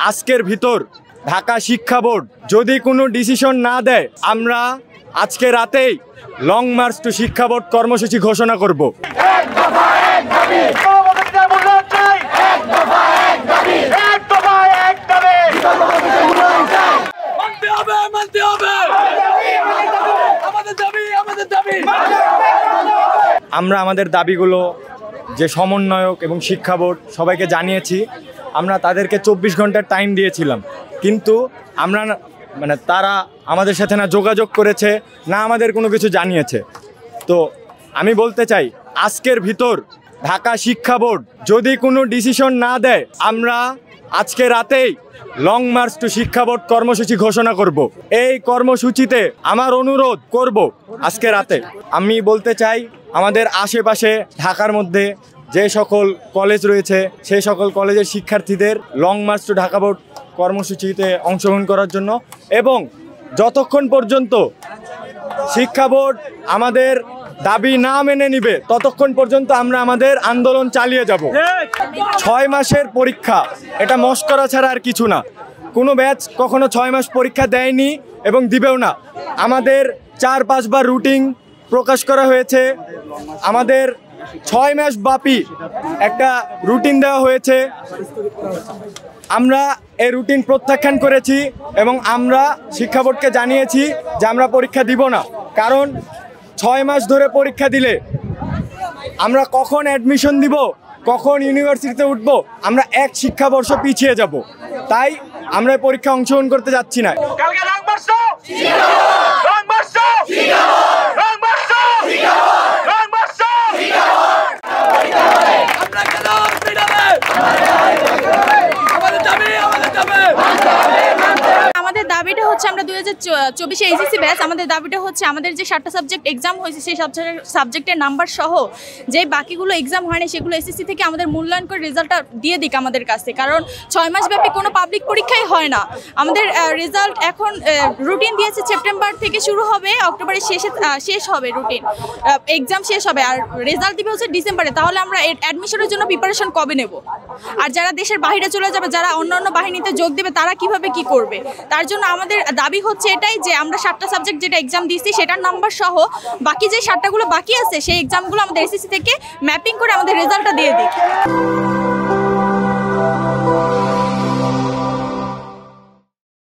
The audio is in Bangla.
আজকের ভিতর ঢাকা শিক্ষা বোর্ড যদি কোনো ডিসিশন না দেয়, আমরা আজকে রাতেই লং মার্চ টু শিক্ষা বোর্ড কর্মসূচি ঘোষণা করব। আমরা আমাদের দাবিগুলো যে সমন্বয়ক এবং শিক্ষা বোর্ড সবাইকে জানিয়েছি। আমরা তাদেরকে 24 ঘন্টার টাইম দিয়েছিলাম, কিন্তু আমরা তারা আমাদের সাথে না যোগাযোগ করেছে, না আমাদের কোনো কিছু জানিয়েছে। তো আমি বলতে চাই, আজকের ভিতর ঢাকা শিক্ষা বোর্ড যদি কোনো ডিসিশন না দেয়, আমরা আজকে রাতেই লং মার্চ টু শিক্ষা বোর্ড কর্মসূচি ঘোষণা করব। এই কর্মসূচিতে আমার অনুরোধ করব, আজকে রাতে আমি বলতে চাই, আমাদের আশেপাশে ঢাকার মধ্যে যে সকল কলেজ রয়েছে সেই সকল কলেজের শিক্ষার্থীদের long march to Dhaka board কর্মসূচিতে অংশগ্রহণ করার জন্য, এবং যতক্ষণ পর্যন্ত শিক্ষা বোর্ড আমাদের দাবি না মেনে নিবে ততক্ষণ পর্যন্ত আমরা আমাদের আন্দোলন চালিয়ে যাব। 6 মাসের পরীক্ষা, এটা মস্করা ছাড়া আর কিছু না। কোনো ব্যাচ কখনো 6 মাস পরীক্ষা দেয়নি এবং দিবেও না। আমাদের 4-5 বার রুটিন প্রকাশ করা হয়েছে, আমাদের 6 মাস ব্যাপী একটা রুটিন দেওয়া হয়েছে। আমরা এই রুটিন প্রত্যাখ্যান করেছি এবং আমরা শিক্ষা বোর্ডকে জানিয়েছি যে আমরা পরীক্ষা দিব না, কারণ 6 মাস ধরে পরীক্ষা দিলে আমরা কখন অ্যাডমিশন দিব, কখন ইউনিভার্সিটিতে উঠবো, আমরা এক শিক্ষাবর্ষ পিছিয়ে যাব। তাই আমরা পরীক্ষা অংশগ্রহণ করতে যাচ্ছি না। আমাদের দাবিটা হচ্ছে, আমরা 2024 এইচএসসি ব্যাচ, আমাদের দাবিটা হচ্ছে আমাদের যে 7টা সাবজেক্ট এক্সাম হয়েছে সেই সাবজেক্টের নাম্বার সহ যে বাকিগুলো এক্সাম হয়নি সেগুলো এসএসসি থেকে আমাদের মূল্যায়ন করে রেজাল্টটা দিয়ে দিক আমাদের কাছে, কারণ 6 মাস ব্যাপী কোনো পাবলিক পরীক্ষাই হয় না। আমাদের রেজাল্ট এখন রুটিন দিয়েছে সেপ্টেম্বর থেকে শুরু হবে, অক্টোবরের শেষ হবে রুটিন, এক্সাম শেষ হবে, আর রেজাল্ট দিবে হচ্ছে ডিসেম্বরে। তাহলে আমরা অ্যাডমিশনের জন্য প্রিপারেশন কবে নেব? আর যারা দেশের বাইরে চলে যাবে, যারা অন্যান্য বাহিনীতে যোগ দেবে, তারা কিভাবে কি করবে? তার জন্য আমাদের দাবি হচ্ছে এটাই যে আমরা 7টা সাবজেক্ট যেটা এক্সাম দিয়েছি সেটার নাম্বার সহ বাকি যে 7টাগুলো বাকি আছে সেই এক্সামগুলো আমাদের এসএসসি থেকে ম্যাপিং করে আমাদের রেজাল্টটা দিয়ে দিই।